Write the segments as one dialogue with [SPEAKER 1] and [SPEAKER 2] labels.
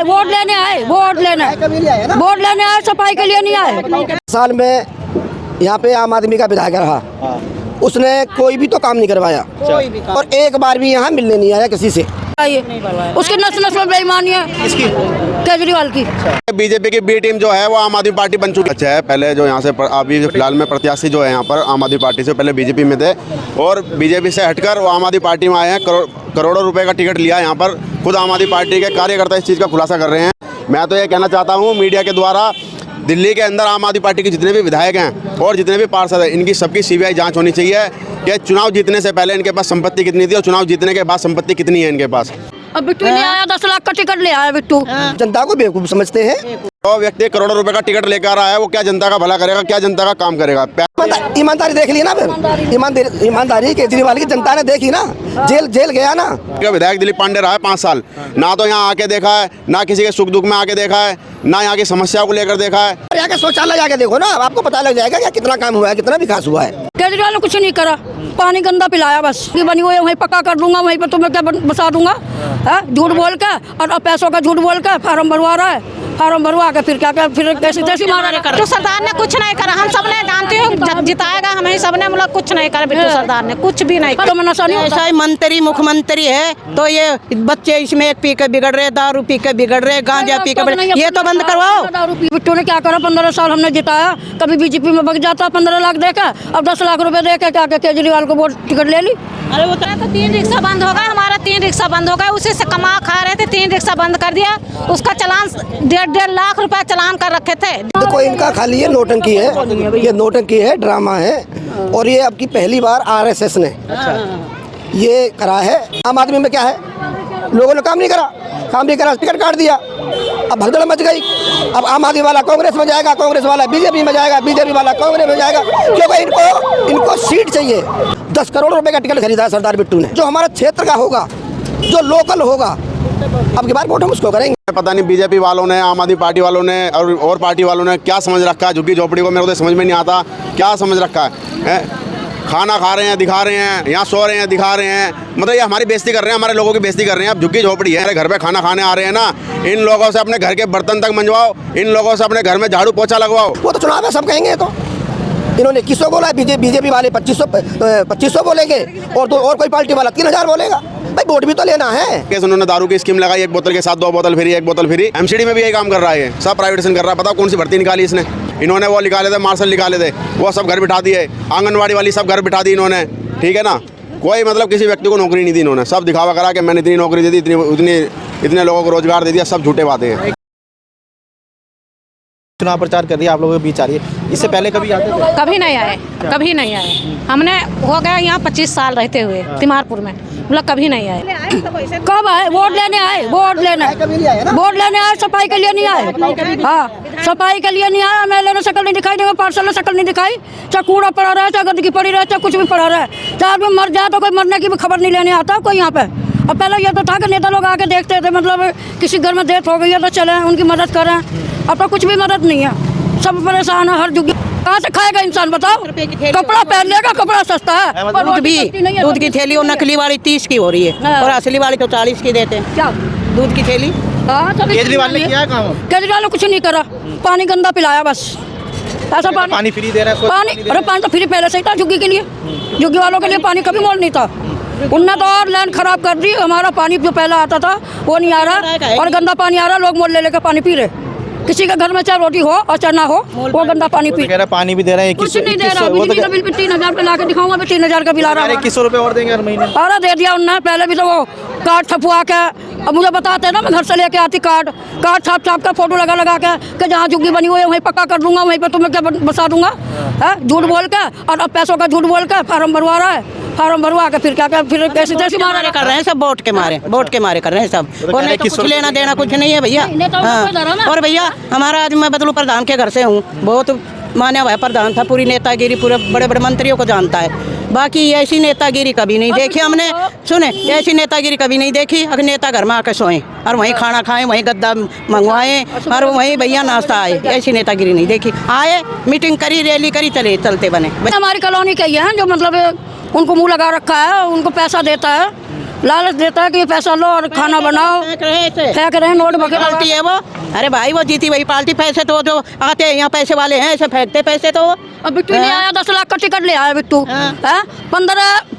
[SPEAKER 1] आए वोट लेने आए, वोट लेने आए, सफाई के लिए नहीं आए।
[SPEAKER 2] साल में यहाँ पे आम आदमी का विधायक रहा, उसने कोई भी तो काम नहीं करवाया और एक बार भी यहाँ मिलने नहीं आया किसी से।
[SPEAKER 1] उसकी नस्ल बेईमानी है केजरीवाल की।
[SPEAKER 3] बीजेपी की बी टीम जो है वो आम आदमी पार्टी बन चुकी है। पहले जो यहाँ से अभी फिलहाल में प्रत्याशी जो है यहाँ पर आम आदमी पार्टी से पहले बीजेपी में थे और बीजेपी से हटकर वो आम आदमी पार्टी में आए हैं। करोड़ों रुपए का टिकट लिया यहाँ पर। खुद आम आदमी पार्टी के कार्यकर्ता इस चीज़ का खुलासा कर रहे हैं। मैं तो ये कहना चाहता हूँ मीडिया के द्वारा, दिल्ली के अंदर आम आदमी पार्टी के जितने भी विधायक हैं और जितने भी पार्षद हैं, इनकी सबकी सीबीआई जांच होनी चाहिए कि चुनाव जीतने से पहले इनके पास संपत्ति कितनी थी और चुनाव जीतने के बाद संपत्ति कितनी है इनके पास।
[SPEAKER 1] अब बिट्टू ले आया 10 लाख का टिकट ले आया बिट्टू।
[SPEAKER 2] जनता को बेवकूफ समझते हैं।
[SPEAKER 3] तो व्यक्ति करोड़ों रुपए का टिकट लेकर आया है, वो क्या जनता का भला करेगा, क्या जनता का काम करेगा?
[SPEAKER 2] ईमानदारी देख ली ना, फिर ईमानदारी केजरीवाल की जनता ने देखी ना, जेल गया ना।
[SPEAKER 3] विधायक दिलीप पांडे रहा है 5 साल, ना तो यहाँ आके देखा है, ना किसी के सुख दुख में आके देखा है, ना यहाँ की समस्याओं को लेकर देखा है।
[SPEAKER 2] यहाँ के शौचालय जाके देखो ना, आपको पता लग जाएगा कि कितना काम हुआ है, कितना विकास हुआ है।
[SPEAKER 1] केजरीवाल ने कुछ नहीं करा, पानी गंदा पिलाया बस। ये बनी हुई वहीं पक्का कर दूंगा, वहीं पर तुम्हें क्या बसा दूंगा, झूठ बोल के और पैसों का झूठ बोल के फार्म भरवा रहा है। फार्म भरवा के फिर क्या फिर कैसे तैसी मारा कर।
[SPEAKER 4] बिट्टू सरदार ने कुछ नहीं करा, हम सबने जानते हो जिताएगा हमें सबने, मतलब कुछ नहीं करा बिट्टू सरदार ने, कुछ भी नहीं करा।
[SPEAKER 5] ऐसा ही मंत्री मुख्यमंत्री है तो ये बच्चे इसमें पी के बिगड़ रहे, दारू पी के बिगड़ रहे, गांजा पी के, ये तो बंद करवाओ।
[SPEAKER 1] बिट्टू ने क्या करा, 15 साल हमने जिताया, कभी बीजेपी में बग जाता 15 लाख देकर, अब 10 लाख रुपए देकर क्या केजरीवाल को वोट टिकट ले ली।
[SPEAKER 4] अरे वो तो 3 रिक्शा बंद हो गए, हमारा 3 रिक्शा बंद हो गए, उसी से कमा खा रहे थे, 3 रिक्शा बंद कर दिया, उसका चालान 1.5 लाख रुपए चालान कर रखे थे।
[SPEAKER 2] देखो इनका खाली ये नौटंकी है, ये नौटंकी है, ड्रामा है और ये अब की पहली बार आरएसएस ने ये करा है। आम आदमी में क्या है, लोगों ने काम नहीं करा, टिकट काट दिया, अब भगदड़ मच गई। अब आम आदमी वाला कांग्रेस में जाएगा, कांग्रेस वाला बीजेपी में जाएगा, बीजेपी वाला कांग्रेस में जाएगा, क्योंकि इनको सीट चाहिए। 10 करोड़ रुपए का टिकट खरीदा है सरदार बिट्टू ने। जो हमारा क्षेत्र का होगा, जो लोकल होगा, अब की बार वोट हम उसको करेंगे।
[SPEAKER 3] पता नहीं बीजेपी वालों ने, आम आदमी पार्टी वालों ने और पार्टी वालों ने क्या समझ रखा है झुग्गी झोपड़ी को, मेरे को तो समझ में नहीं आता क्या समझ रखा है। खाना खा रहे हैं, दिखा रहे हैं, यहाँ सो रहे हैं, दिखा रहे हैं, मतलब ये हमारी बेइज्जती कर रहे हैं, हमारे लोगों की बेइज्जती कर रहे हैं। अब झुग्गी झोपड़ी है, घर पे खाना खाने आ रहे हैं ना, इन लोगों से अपने घर के बर्तन तक मंजवाओ, इन लोगों से अपने घर में झाड़ू पोछा लगवाओ।
[SPEAKER 2] वो तो चुनाव है, सब कहेंगे। तो इन्होंने 2100 बोला, बीजेपी वाले 2500 बोलेंगे और कोई पार्टी वाला 3000 बोलेगा। भाई वोट भी तो लेना है। कैसे
[SPEAKER 3] उन्होंने दारू की स्कीम लगाई, 1 बोतल के साथ 2 बोतल फ्री, 1 बोतल फ्री। एमसीडी में भी यही काम कर रहा है, सब प्राइवेटेशन कर रहा है। बताओ कौन सी भर्ती निकाली इसने? इन्होंने वो निकाले थे, मार्शल निकाले थे, वो सब घर बिठा दिए, आंगनबाड़ी वाली सब घर बिठा दी इन्होंने, ठीक है ना। कोई मतलब किसी व्यक्ति को नौकरी नहीं दी इन्होंने, सब दिखावा करा कि मैंने इतनी नौकरी दे दी, इतने लोगों को रोजगार दे दिया, सब झूठे बातें हैं।
[SPEAKER 6] चुनाव प्रचार कर रही है, आप लोगों के बीच आ रही है, इससे पहले कभी आते थे?
[SPEAKER 4] कभी नहीं आए, कभी नहीं आए। हमने हो गया यहाँ 25 साल रहते हुए तिमारपुर में, मतलब कभी नहीं आए।
[SPEAKER 1] कब आए? वोट लेने आए, वोट लेने आए, सफाई के लिए नहीं आए। हाँ, सफाई के लिए नहीं आया। एमएलए ने शक्ल नहीं दिखाई, देगा पार्षद ने शक्ल नहीं दिखाई, चाहे कूड़ा पड़ा रहा है, चाहे गंदगी पड़ी रहे, चाहे कुछ भी पड़ा रहा है, चाहे आदमी मर जाए तो कोई मरने की भी खबर नहीं लेने आता कोई यहाँ पे। अब पहले ये तो था कि नेता लोग आके देखते थे, मतलब किसी घर में डेथ हो गई है तो चले उनकी मदद करें। अब तो कुछ भी मदद नहीं है, सब परेशान है। हर जुगी कहाँ से खाएगा इंसान बताओ? कपड़ा पहन लेगा, कपड़ा सस्ता है।
[SPEAKER 5] दूध की थैली और नकली वाली 30 की हो रही है और असली वाली तो 40 की देते हैं।
[SPEAKER 1] क्या
[SPEAKER 5] दूध की थैली?
[SPEAKER 6] केजरीवाल ने किया काम?
[SPEAKER 1] केजरीवाल ने कुछ नहीं करा, पानी गंदा पिलाया बस। ऐसा पानी
[SPEAKER 6] फ्री दे रहा है?
[SPEAKER 1] अरे पानी तो फ्री पहले से ही था झुग्गी के लिए, झुग्गी वालों के लिए पानी कभी मोल नहीं था। उनने तो और लाइन खराब कर दी, हमारा पानी जो पहला आता था वो नहीं आ रहा और गंदा पानी आ रहा, लोग मोल ले लेकर पानी पी रहे। किसी के घर में चाहे रोटी हो और चाहे ना हो, वो गंदा पानी पी रहा।
[SPEAKER 6] पानी भी दे रहा है,
[SPEAKER 1] कुछ नहीं दे रहा। बिजली का बिल भी 3000 पे ला के दिखाऊंगा, 3000 का बिल आ रहा है।
[SPEAKER 6] 2100 रुपए और देंगे हर महीने?
[SPEAKER 1] अरे दे दिया उन्होंने, पहले भी तो वो कार्ड छपवा के, अब मुझे बताते हैं ना, मैं घर से लेके आती कार्ड छाप का फोटो लगा के जहाँ झुग्गी बनी हुई है वहीं पक्का कर दूंगा, वहीं पर तुम्हें क्या बसा दूंगा, झूठ बोल के और अब पैसों का झूठ बोल के फार्म भरवा रहा है। फार्म भरवा के फिर क्या फिर कैसे मारे
[SPEAKER 5] कर रहे हैं सब, वोट के मारे कर रहे हैं सब। और नहीं तो कुछ लेना देना कुछ नहीं है भैया। और भैया हमारा आज मैं बदलू प्रधान के घर से हूँ, बहुत मान्य हुआ प्रधान था, पूरी नेतागिरी पूरे बड़े बड़े मंत्रियों को जानता है। बाकी ऐसी नेतागिरी कभी नहीं देखी हमने, सुने ऐसी नेतागिरी कभी नहीं देखी। अगर नेता घर में आकर सोएं और वहीं खाना खाएं, वहीं गद्दा मंगवाएं और वहीं भैया नाश्ता आए, ऐसी नेतागिरी नहीं देखी। आए मीटिंग करी, रैली करी, चलते बने।
[SPEAKER 1] हमारी कॉलोनी के हैं जो मतलब उनको मुंह लगा रखा है, उनको पैसा देता है लालच देता है कि पैसा लो और खाना बनाओ, फेंक रहे हैं नोट वगैरह।
[SPEAKER 5] पार्टी है वो, अरे भाई वो जीती वही पार्टी, पैसे तो जो आते हैं यहाँ पैसे वाले हैं, ऐसे फेंकते पैसे तो।
[SPEAKER 1] अब बिट्टू ले आया 10 लाख का टिकट ले आया बिट्टू,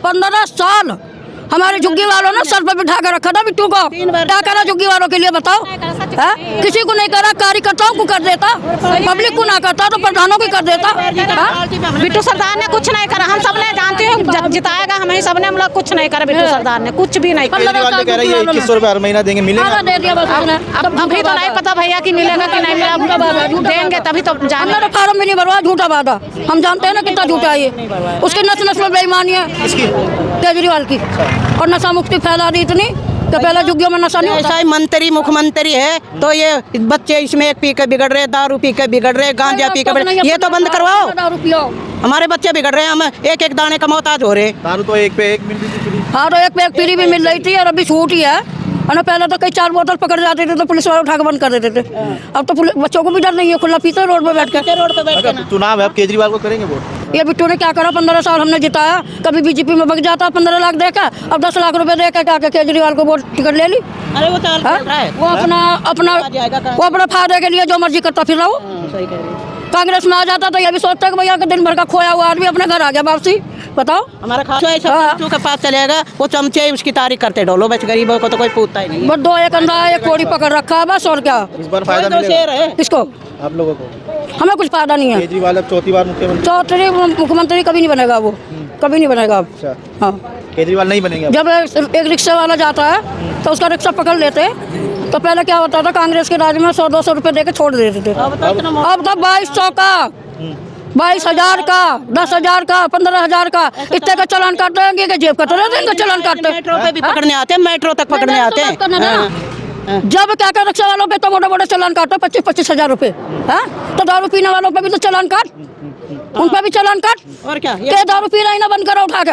[SPEAKER 1] 15 साल हमारे झुग्गी वालों ने सर पर बिठा कर रखा था बिट्टू को। क्या करा झुग्गी वालों के लिए बताओ? किसी को नहीं करा, कार्यकर्ताओं को कर देता, पब्लिक को ना करता तो प्रधानों को कर देता।
[SPEAKER 4] बिट्टू सरदार ने कुछ नहीं करा, हम सब ने जानते हैं जिताएगा हम ही सब ने, मतलब कुछ नहीं करा बिट्टू सरदार ने, कुछ भी नहीं करा।
[SPEAKER 6] केजरीवाल तो कह रही है 2100 रुपये हर महीना देंगे, मिलेगा?
[SPEAKER 1] दे दिया बस उसने।
[SPEAKER 4] अब अभी तो नहीं पता भैया कि मिलेगा कि नहीं मिलेगा, देंगे तभी तो जाने।
[SPEAKER 1] हमने तो फार्म भी नहीं भरवा, झूठा वादा। हम जानते हैं ना कितना झूठा है ये, उसकी नस्ल नस्ल बेईमानी है केजरीवाल की, और नशा मुक्ति फैला दी इतनी तो पहले झुग्गियों में नशा नहीं
[SPEAKER 5] ऐसा
[SPEAKER 1] होता।
[SPEAKER 5] ही मंत्री मुख्यमंत्री है तो ये बच्चे इसमें एक पी के बिगड़ रहे, दारू पी के बिगड़ रहे, गांजा पी के बिगड़, ये तो बंद करवाओ।
[SPEAKER 1] दारू पियो।
[SPEAKER 5] हमारे बच्चे बिगड़ रहे हैं, हम एक एक दाने का मोहताज हो रहे।
[SPEAKER 6] दारू तो एक पे एक मिल रही थी।
[SPEAKER 1] हाँ तो एक पे एक फ्री भी मिल रही थी और अभी छूट ही है, और पहले तो कई 4 बोतल पकड़ जाते थे तो पुलिस वाले उठा के बंद कर देते थे। अब तो बच्चों को भी डर नहीं है, खुला पीते रोड पे बैठ के।
[SPEAKER 5] रोड पे बैठ के
[SPEAKER 6] चुनाव है, अब केजरीवाल को करेंगे वोट?
[SPEAKER 1] ये बिट्टू ने क्या करा, 15 साल हमने जिताया, कभी बीजेपी में बग जाता 15 लाख देकर, अब 10 लाख रुपए देकर क्या केजरीवाल को वोट टिकट ले ली।
[SPEAKER 5] अरे वो चाल
[SPEAKER 1] हाँ?
[SPEAKER 5] रहा है,
[SPEAKER 1] वो अपना फायदे के लिए जो मर्जी करता फिर रहो।
[SPEAKER 5] सही कह रहे हैं।
[SPEAKER 1] कांग्रेस में आ जाता तो ये भी सोचता है कि भैया के दिन भर का खोया हुआ आदमी अपने घर आ गया वापसी। बताओ
[SPEAKER 5] हमारा खास बच्चों के पास चलेगा, वो चमचे उसकी तारीफ करते डोलो, बस गरीबों को तो कोई पूछता ही नहीं।
[SPEAKER 1] बस 2 एक अंधा एक कोड़ी पकड़ रखा है बस, और क्या?
[SPEAKER 6] इस बार फायदा
[SPEAKER 5] तो
[SPEAKER 6] मिलेगा
[SPEAKER 5] शेर है
[SPEAKER 1] किसको?
[SPEAKER 6] आप लोगों को?
[SPEAKER 1] हमें कुछ फायदा नहीं है।
[SPEAKER 6] केजरीवाल अब चौथी बार मुख्यमंत्री?
[SPEAKER 1] चौधरी मुख्यमंत्री कभी नहीं बनेगा वो, कभी नहीं बनेगा अब।
[SPEAKER 6] अच्छा,
[SPEAKER 1] हाँ,
[SPEAKER 6] केजरीवाल नहीं बनेंगे अब?
[SPEAKER 1] जब एक रिक्शा वाला जाता है तो उसका रिक्शा पकड़ लेते, तो पहले क्या होता था, कांग्रेस के राज में 100-200 रुपए देके छोड़ देते थे। अब तो 2200 का, 22,000 का, 10,000 का, 15,000 का, इतने का चालान काट देंगे कि जेब कतरा देंगे चालान काटते।
[SPEAKER 5] मेट्रो पे भी पकड़ने आते हैं, मेट्रो तक पकड़ने आते हैं।
[SPEAKER 1] जब क्या कर रिक्शा वालों पे तो मोटे चालान काटो 25-25 हजार रुपए, तो दारू पीने वालों पे भी तो चालान काट, उन पे भी चालान काट।
[SPEAKER 5] और क्या
[SPEAKER 1] के दारू पीना ही ना बंद करो उठा के,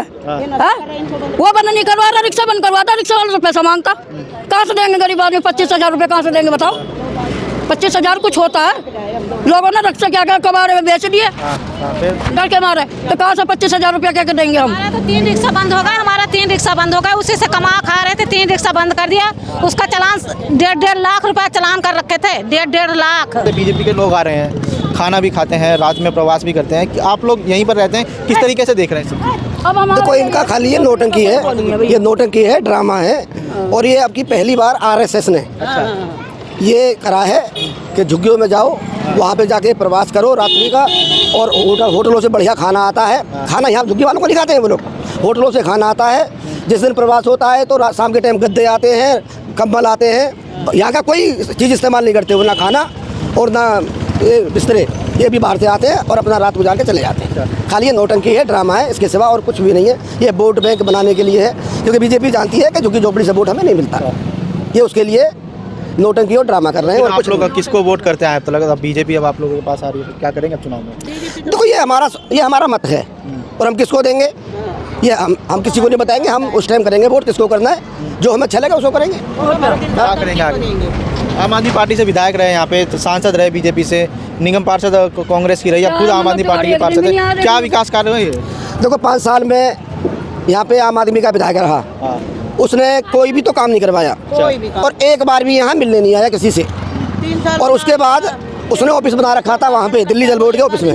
[SPEAKER 1] वो बंद नहीं करवा रहा, रिक्शा बंद करवाता, रिक्शा वालों से पैसा मांगता। कहाँ से देंगे गरीब आदमी 25,000 रुपए, कहाँ से देंगे बताओ? 25,000 कुछ होता है, लोगों ने रिक्शा क्या क्या कबाड़े में बेच दिए डर के मारे, तो कहाँ से 25,000 रुपया क्या देंगे हम?
[SPEAKER 4] हमारा तो 3 रिक्शा बंद हो गए, हमारा 3 रिक्शा बंद हो गए, उसी से कमा खा रहे थे, 3 रिक्शा बंद कर दिया, उसका चालान 1.5 लाख रुपया चालान कर रखे थे, 1.5 लाख।
[SPEAKER 6] बीजेपी के लोग आ रहे हैं, खाना भी खाते हैं, रात में प्रवास भी करते हैं, कि आप लोग यहीं पर रहते हैं, किस तरीके से देख रहे हैं?
[SPEAKER 2] देखो इनका खाली ये नौटंकी है, ये नौटंकी है, ड्रामा है, और ये आपकी पहली बार आरएसएस ने ये करा है कि झुग्गियों में जाओ, वहाँ पे जाके प्रवास करो रात्रि का, और होटलों से बढ़िया खाना आता है। खाना यहाँ झुग्गी वालों को नहीं खाते हैं वो लोग, होटलों से खाना आता है। जिस दिन प्रवास होता है तो शाम के टाइम गद्दे आते हैं, कंबल आते हैं, यहाँ का कोई चीज़ इस्तेमाल नहीं करते वो, ना खाना और ना ये बिस्तरे, ये भी बाहर से आते हैं और अपना रात गुजार के चले जाते हैं। खाली ये नौटंकी है, ड्रामा है, इसके सिवा और कुछ भी नहीं है। ये वोट बैंक बनाने के लिए है, क्योंकि बीजेपी जानती है कि झुग्गी झोपड़ी से वोट हमें नहीं मिलता, ये उसके लिए नौटंकी और ड्रामा कर रहे हैं। और
[SPEAKER 6] आप लोग किसको वोट करते हैं? आप तो लगा बीजेपी अब आप लोगों के पास आ रही है, क्या करेंगे अब चुनाव में?
[SPEAKER 2] देखो ये हमारा मत है, और हम किसको देंगे ये हम किसी को नहीं बताएंगे, हम उस टाइम करेंगे वोट किसको करना है, जो हमें अच्छा लगे उसको करेंगे।
[SPEAKER 6] क्या करेंगे आगे? आम आदमी पार्टी से विधायक रहे, यहाँ पे तो सांसद रहे, बीजेपी से निगम पार्षद कांग्रेस की रही, अब खुद आम आदमी पार्टी के पार्षद है, क्या विकास कार्य हुए?
[SPEAKER 2] देखो 5 साल में यहाँ पे आम आदमी का विधायक रहा, उसने कोई भी तो काम नहीं करवाया, और एक बार भी यहाँ मिलने नहीं आया किसी से। और उसके बाद उसने ऑफिस बना रखा था वहाँ पे दिल्ली जल बोर्ड के ऑफिस में,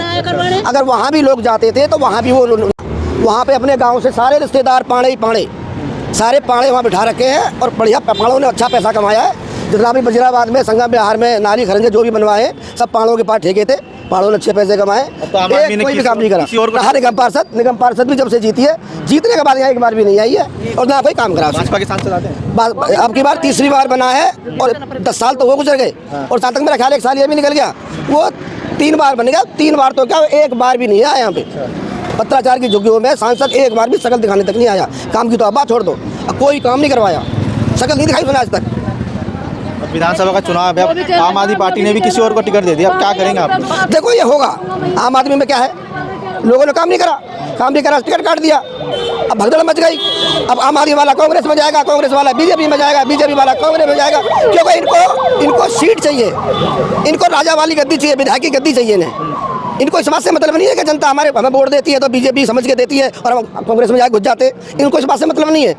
[SPEAKER 2] अगर वहाँ भी लोग जाते थे तो वहाँ भी वो वहाँ पे अपने गांव से सारे रिश्तेदार पाड़े सारे पाड़े वहाँ बिठा रखे हैं, और बढ़िया पाड़ों ने अच्छा पैसा कमाया है। जितना भी वजीराबाद में, संगम बिहार में, नाली खरंजे जो भी बनवाए सब पाड़ों के पास ठेके थे, पाड़ों ने अच्छे पैसे कमाए, कोई भी काम नहीं करा। हर निगम पार्षद भी जब से जीती है, जीतने के बाद यहाँ एक बार भी नहीं आई है, और ना कोई काम करा।
[SPEAKER 6] भाजपा के सांसद आते हैं,
[SPEAKER 2] अब की बार तीसरी बार बना है, और 10 साल तो वो गुजर गए, और साथ तक मेरा ख्याल 1 साल ये भी निकल गया, वो 3 बार बनेगा। 3 बार तो क्या, एक बार भी नहीं आया यहाँ पे पत्राचार की झुग्गियों में सांसद, एक बार भी शकल दिखाने तक नहीं आया। काम की तो अब बात छोड़ दो, कोई काम नहीं करवाया, शकल नहीं दिखाई मैंने आज तक।
[SPEAKER 6] विधानसभा का चुनाव है, अब आम आदमी पार्टी ने भी किसी और को टिकट दे दिया, अब क्या करेंगे आप?
[SPEAKER 2] देखो ये होगा, आम आदमी में क्या है, लोगों ने काम नहीं करा, टिकट काट दिया, अब भगदड़ मच गई। अब आम आदमी वाला कांग्रेस में जाएगा, कांग्रेस वाला बीजेपी में जाएगा, बीजेपी वाला कांग्रेस में जाएगा, क्योंकि इनको सीट चाहिए, इनको राजा वाली गद्दी चाहिए, विधायक की गद्दी चाहिए इन्हें। इनको इस बात से मतलब नहीं है कि जनता हमें वोट देती है तो बीजेपी समझ के देती है और हम कांग्रेस में जाके घुस जाते, इनको इस बात से मतलब नहीं है।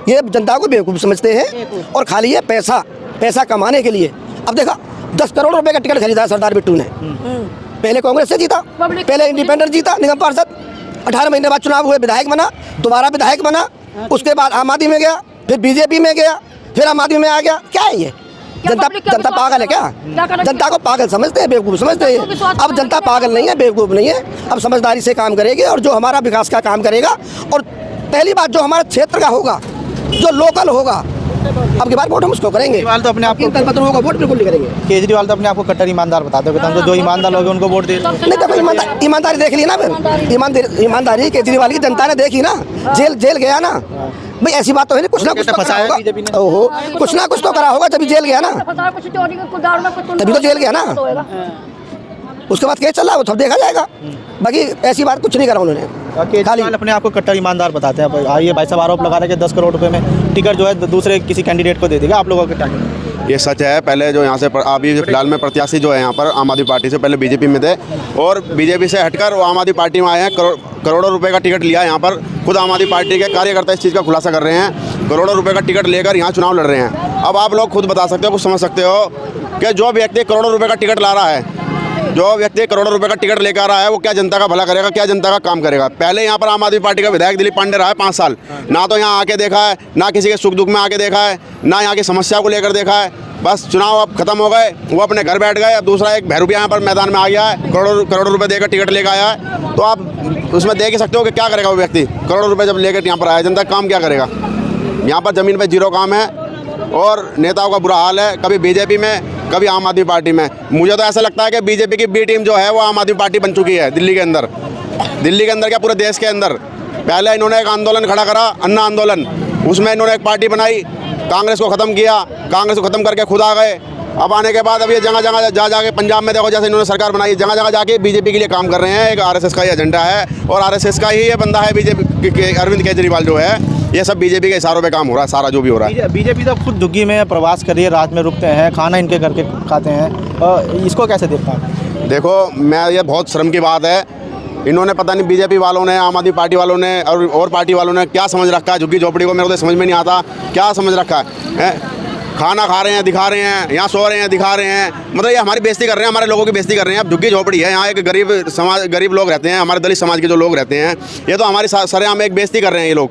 [SPEAKER 2] ये जनता को बेवकूफ़ समझते हैं और खाली ये पैसा कमाने के लिए। अब देखा 10 करोड़ रुपए का टिकट खरीदा सरदार बिट्टू ने, पहले कांग्रेस से जीता, पहले इंडिपेंडेंट जीता निगम पार्षद, 18 महीने बाद चुनाव हुए, विधायक बना, दोबारा विधायक बना, उसके बाद आम आदमी में गया, फिर बीजेपी में गया, फिर आम आदमी में आ गया। क्या है ये? जनता पागल है क्या? जनता को पागल समझते हैं, बेवकूफ़ समझते हैं। अब जनता पागल नहीं है, बेवकूफ़ नहीं है, अब समझदारी से काम करेगी और जो हमारा विकास का काम करेगा और पहली बात जो हमारे क्षेत्र का होगा, जो लोकल होगा, अब की बार वोट हम उसको करेंगे।
[SPEAKER 6] केजरीवाल तो अपने आप को
[SPEAKER 2] का वोट बिल्कुल नहीं करेंगे।
[SPEAKER 6] केजरीवाल तो अपने आप को कट्टर ईमानदार बताते हो, तो जो ईमानदार लोग उनको वोट दे।
[SPEAKER 2] नहीं तो ईमानदारी देख ली ना, फिर ईमानदारी केजरीवाल की जनता ने देखी ना, जेल गया ना भाई। ऐसी बात तो है नहीं, कुछ ना कुछ तो करा होगा। ओहो, कुछ ना कुछ तो करा होगा तभी जेल गया ना, तभी तो जेल गया ना। उसके बाद केस चल रहा है, वो सब देखा जाएगा। बाकी ऐसी बात कुछ नहीं करा उन्होंने।
[SPEAKER 6] केजरीवाल अपने आप को कट्टर ईमानदार बताते हैं। आइए भाई साहब, आरोप लगा रहे हैं कि 10 करोड़ रुपए में टिकट जो है दूसरे किसी कैंडिडेट को दे देगा। आप लोगों का क्या?
[SPEAKER 3] ये सच है। पहले जो यहाँ से अभी फिलहाल में प्रत्याशी जो है यहाँ पर आम आदमी पार्टी से, पहले बीजेपी में थे और बीजेपी से हटकर वो आम आदमी पार्टी में आए हैं। करोड़ों रुपए का टिकट लिया यहाँ पर। खुद आम आदमी पार्टी के कार्यकर्ता इस चीज़ का खुलासा कर रहे हैं। करोड़ों रुपए का टिकट लेकर यहाँ चुनाव लड़ रहे हैं। अब आप लोग खुद बता सकते हो, कुछ समझ सकते हो कि जो व्यक्ति करोड़ों रुपए का टिकट ला रहा है, जो व्यक्ति करोड़ों रुपए का टिकट लेकर आ रहा है, वो क्या जनता का भला करेगा, क्या जनता का काम करेगा? पहले यहाँ पर आम आदमी पार्टी का विधायक दिलीप पांडे रहा है 5 साल, ना तो यहाँ आके देखा है, ना किसी के सुख दुख में आके देखा है, ना यहाँ की समस्या को लेकर देखा है। बस चुनाव अब खत्म हो गए, वो अपने घर बैठ गए। अब दूसरा एक भैरूपिया यहाँ पर मैदान में आ गया है, करोड़ों रुपए देकर टिकट लेकर आया है। तो आप उसमें देख ही सकते हो कि क्या करेगा वो व्यक्ति। करोड़ों रुपये जब लेकर यहाँ पर आया, जनता काम क्या करेगा? यहाँ पर ज़मीन पर जीरो काम है और नेताओं का बुरा हाल है, कभी बीजेपी में, कभी आम आदमी पार्टी में। मुझे तो ऐसा लगता है कि बीजेपी की बी टीम जो है वो आम आदमी पार्टी बन चुकी है दिल्ली के अंदर। दिल्ली के अंदर क्या, पूरे देश के अंदर। पहले इन्होंने एक आंदोलन खड़ा करा, अन्ना आंदोलन, उसमें इन्होंने एक पार्टी बनाई, कांग्रेस को ख़त्म किया, कांग्रेस को ख़त्म करके खुद आ गए। अब आने के बाद अब ये जगह जगह जा के पंजाब में देखो, जैसे इन्होंने सरकार बनाई, जगह जगह जाके बीजेपी के लिए काम कर रहे हैं। एक आरएसएस का ही एजेंडा है और आरएसएस का ही ये बंदा है बीजेपी के, अरविंद केजरीवाल जो है। ये सब बीजेपी के इशारों पे काम हो रहा है, सारा जो भी हो रहा है।
[SPEAKER 6] बीजेपी तो खुद झुग्गी में प्रवास करिए, रात में रुकते हैं, खाना इनके घर के खाते हैं, इसको कैसे देखता है?
[SPEAKER 3] देखो, मैं ये बहुत शर्म की बात है, इन्होंने पता नहीं बीजेपी वालों ने, आम आदमी पार्टी वालों ने और पार्टी वालों ने क्या समझ रखा है झुग्गी झोपड़ी को। मेरे को तो समझ में नहीं आता क्या समझ रखा है। खाना खा रहे हैं, दिखा रहे हैं, यहाँ सो रहे हैं, दिखा रहे हैं, मतलब ये हमारी बेइज्जती कर रहे हैं, हमारे लोगों की बेइज्जती कर रहे हैं। अब झुग्गी झोपड़ी है, यहाँ एक गरीब लोग रहते हैं, हमारे दलित समाज के जो लोग रहते हैं, ये तो हमारी सरेआम एक बेइज्जती कर रहे हैं। ये लोग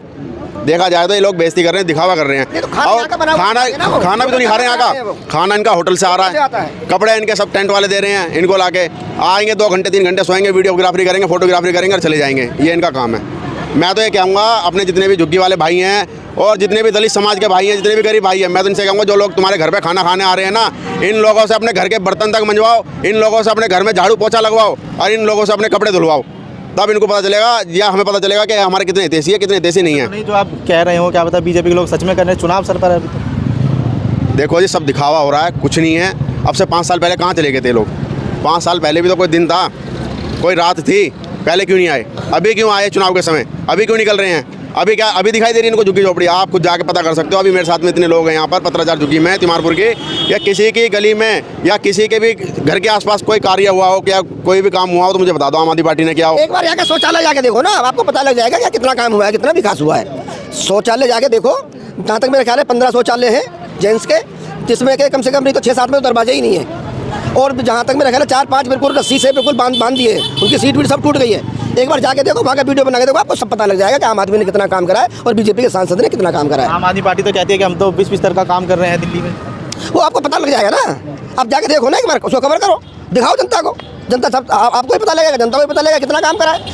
[SPEAKER 3] देखा जाए तो ये लोग बेइज्जती कर रहे हैं, दिखावा कर रहे हैं। और खाना भी तो नहीं खा रहे हैं यहाँ का, खाना इनका होटल से आ रहा है, कपड़े इनके सब टेंट वाले दे रहे हैं इनको लाके। आएंगे 2 घंटे 3 घंटे सोएंगे, वीडियोग्राफी करेंगे, फोटोग्राफी करेंगे और चले जाएंगे। ये इनका काम है। मैं तो ये कहूँगा अपने जितने भी झुग्गी वाले भाई हैं और जितने भी दलित समाज के भाई हैं, जितने भी गरीब भाई हैं, मैं तो इनसे कहूँगा जो लोग तुम्हारे घर पे खाना खाने आ रहे हैं ना, इन लोगों से अपने घर के बर्तन तक मंजवाओ, इन लोगों से अपने घर में झाड़ू पोछा लगवाओ और इन लोगों से अपने कपड़े धुलवाओ। तब इनको पता चलेगा या हमें पता चलेगा कि हमारे कितने हितैषी है, कितने हितैषी नहीं है।
[SPEAKER 6] नहीं, जो आप कह रहे हो क्या पता बीजेपी के लोग सच में कर रहे हैं, चुनाव सर पर है।
[SPEAKER 3] देखो जी, सब दिखावा हो रहा है, कुछ नहीं है। अब से 5 साल पहले कहाँ चले गए थे लोग? 5 साल पहले भी तो कोई दिन था, कोई रात थी, पहले क्यों नहीं आए? अभी क्यों आए चुनाव के समय? अभी क्यों निकल रहे हैं? अभी क्या अभी दिखाई दे रही है इनको झुग्गी झोपड़ी? आप खुद जाके पता कर सकते हो। अभी मेरे साथ में इतने लोग हैं यहाँ पर पत्राचार झुग्गी में, तिमारपुर की, या किसी की गली में या किसी के भी घर के आसपास कोई कार्य हुआ हो, क्या कोई भी काम हुआ हो तो मुझे बता दो, आम आदमी पार्टी ने क्या हो।
[SPEAKER 2] एक बार जाके शौचालय जाके देखो ना, आपको पता लग जाएगा क्या कितना काम हुआ है, कितना विकास हुआ है। शौचालय जाके देखो, जहाँ तक मेरे ख्याल है 15 शौचालय हैं जेंट्स के, जिसमें के कम से कम नहीं तो 6-7 में दरवाजे ही नहीं है। और जहाँ तक मेरा ख्याल है 4-5 बिल्कुल रस्सी से बिल्कुल बांध दिए, उनकी सीट भी सब टूट गई है। एक बार जाके देखो, वहाँ का वीडियो बना के देखो, आपको सब पता लग जाएगा कि आम आदमी ने कितना काम करा है और बीजेपी के सांसद ने कितना काम करा है।
[SPEAKER 6] आम आदमी पार्टी तो कहती है कि हम तो 20 स्तर का काम कर रहे हैं दिल्ली में।
[SPEAKER 2] वो आपको पता लग जाएगा ना, आप जाके देखो ना, एक बार उसको कवर करो, दिखाओ जनता को, जनता सब आपको ही पता लगेगा, जनता को भी पता लगेगा कितना काम करा है।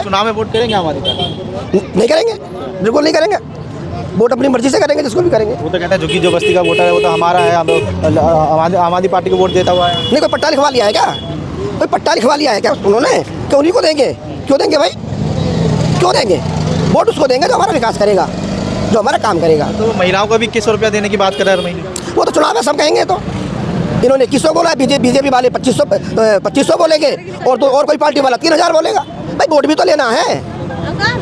[SPEAKER 6] चुनाव में वोट करेंगे आम आदमी पार्टी?
[SPEAKER 2] नहीं करेंगे, बिल्कुल नहीं करेंगे। वोट अपनी मर्जी से करेंगे, जिसको भी करेंगे।
[SPEAKER 6] वो तो कहता है झुग्गी जो बस्ती का वोटर है वो तो हमारा है, आम आदमी पार्टी को वोट देता हुआ है।
[SPEAKER 2] नहीं, कोई पट्टा लिखवा लिया है क्या? कोई पट्टा लिखवा लिया है क्या उन्होंने? कि उन्हीं को देंगे? क्यों देंगे भाई, क्यों देंगे? वोट उसको देंगे जो हमारा विकास करेगा, जो हमारा काम करेगा।
[SPEAKER 6] तो महिलाओं को भी 2100 रुपया देने की बात कर रहे हैं हर महीने।
[SPEAKER 2] वो तो चुनाव में सब कहेंगे। तो इन्होंने 2100 बोला, बीजेपी वाले 2500 बोलेंगे और कोई पार्टी वाला 3000 बोलेगा। भाई वोट भी तो लेना है,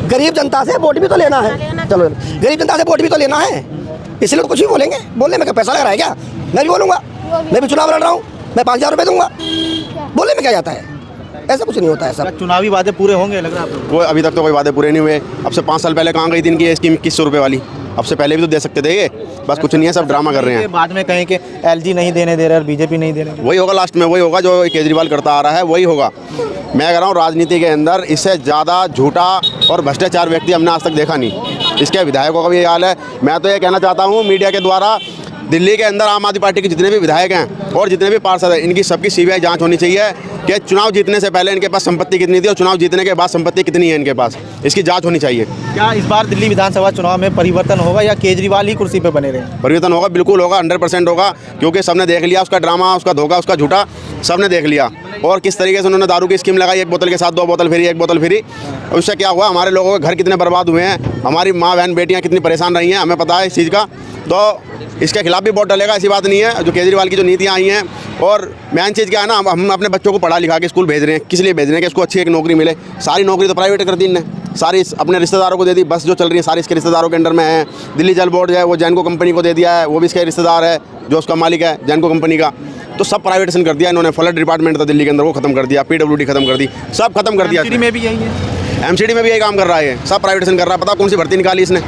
[SPEAKER 2] गरीब जनता से वोट भी तो लेना है। चलो, गरीब जनता से वोट भी तो लेना है, इसलिए तो कुछ भी बोलेंगे। बोलने में क्या पैसा लग रहा है क्या? मैं भी बोलूँगा, मैं भी चुनाव लड़ रहा हूँ, मैं 5000 रुपये दूंगा। बोलने में क्या जाता है? ऐसा कुछ नहीं होता है सब।
[SPEAKER 6] चुनावी वादे पूरे होंगे लग रहा है आपको?
[SPEAKER 3] वो अभी तक तो कोई वादे पूरे नहीं हुए। अब से 5 साल पहले कहाँ गई थी इनकी स्कीम 2100 रुपये वाली? अब से पहले भी तो दे सकते थे, ये बस कुछ नहीं है, सब ड्रामा कर रहे हैं।
[SPEAKER 6] बाद में कहें कि एलजी नहीं देने दे रहे और बीजेपी नहीं दे रहे।
[SPEAKER 3] वही होगा लास्ट में, वही होगा जो केजरीवाल करता आ रहा है, वही होगा। मैं कह रहा हूँ राजनीति के अंदर इससे ज़्यादा झूठा और भ्रष्टाचार व्यक्ति हमने आज तक देखा नहीं। इसके विधायकों का भी ये हाल है। मैं तो ये कहना चाहता हूँ मीडिया के द्वारा, दिल्ली के अंदर आम आदमी पार्टी के जितने भी विधायक हैं और जितने भी पार्षद हैं, इनकी सबकी सीबीआई जांच होनी चाहिए कि चुनाव जीतने से पहले इनके पास संपत्ति कितनी थी और चुनाव जीतने के बाद संपत्ति कितनी है इनके पास, इसकी जांच होनी चाहिए।
[SPEAKER 6] क्या इस बार दिल्ली विधानसभा चुनाव में परिवर्तन होगा या केजरीवाल ही कुर्सी पे बने रहे?
[SPEAKER 3] परिवर्तन होगा, बिल्कुल होगा, 100% होगा, क्योंकि सबने देख लिया उसका ड्रामा, उसका धोखा, उसका झूठा, सबने देख लिया। और किस तरीके से उन्होंने दारू की स्कीम लगाई, 1 बोतल के साथ 2 बोतल फ्री, 1 बोतल फ्री। उससे क्या हुआ, हमारे लोगों के घर कितने बर्बाद हुए हैं, हमारी माँ बहन बेटियाँ कितनी परेशान रही हैं, हमें पता है इस चीज़ का। तो इसके खिलाफ भी वोट डालेगा, ऐसी बात नहीं है। जो केजरीवाल की जो नीतियाँ आई हैं, और मेन चीज़ क्या है ना, हम अपने बच्चों को पढ़ा लिखा के स्कूल भेज रहे हैं, किस लिए भेज रहे हैं कि उसको अच्छी एक नौकरी मिले। सारी नौकरी तो प्राइवेट कर दी इनने, सारी अपने रिश्तेदारों को दे दी। बस जो चल रही है सारी इसके रिश्तेदारों के अंडर में है। दिल्ली जल बोर्ड है वो जैनको कंपनी को दे दिया है, वो भी इसके रिश्तेदार है, जो उसका मालिक है जैनको कंपनी का। तो सब प्राइवेटेशन कर दिया इन्होंने। फ्लड डिपार्टमेंट था दिल्ली के अंदर, वो खत्म कर दिया, PWD खत्म कर दी, सब खत्म कर दिया।
[SPEAKER 6] में भी यही है,
[SPEAKER 3] MCD में भी यही काम कर रहा है, सब प्राइवेटेशन कर रहा है। पता कौन सी भर्ती निकाली इसने?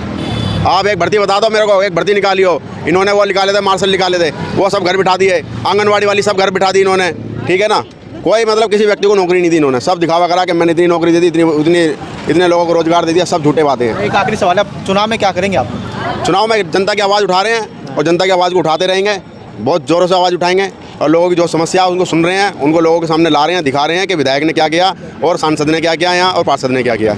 [SPEAKER 3] आप एक भर्ती बता दो मेरे को, एक भर्ती निकाली हो। इन्होंने वो निकाले थे, मार्शल निकाले थे, वो सब घर बिठा दिए। आंगनवाड़ी वाली सब घर बिठा दी इन्होंने, ठीक है ना। कोई मतलब किसी व्यक्ति को नौकरी नहीं दी इन्होंने, सब दिखावा करा कि मैंने इतनी नौकरी दे दी, इतने लोगों को रोजगार दे दिया, सब झूठे बातें हैं।
[SPEAKER 6] एक आखिरी सवाल है, चुनाव में क्या करेंगे आप?
[SPEAKER 3] चुनाव में जनता की आवाज़ उठा रहे हैं और जनता की आवाज़ को उठाते रहेंगे, बहुत ज़ोरों से आवाज़ उठाएंगे और लोगों की जो समस्या है उनको सुन रहे हैं, उनको लोगों के सामने ला रहे हैं, दिखा रहे हैं कि विधायक ने क्या किया और सांसद ने क्या किया यहाँ और पार्षद ने क्या किया।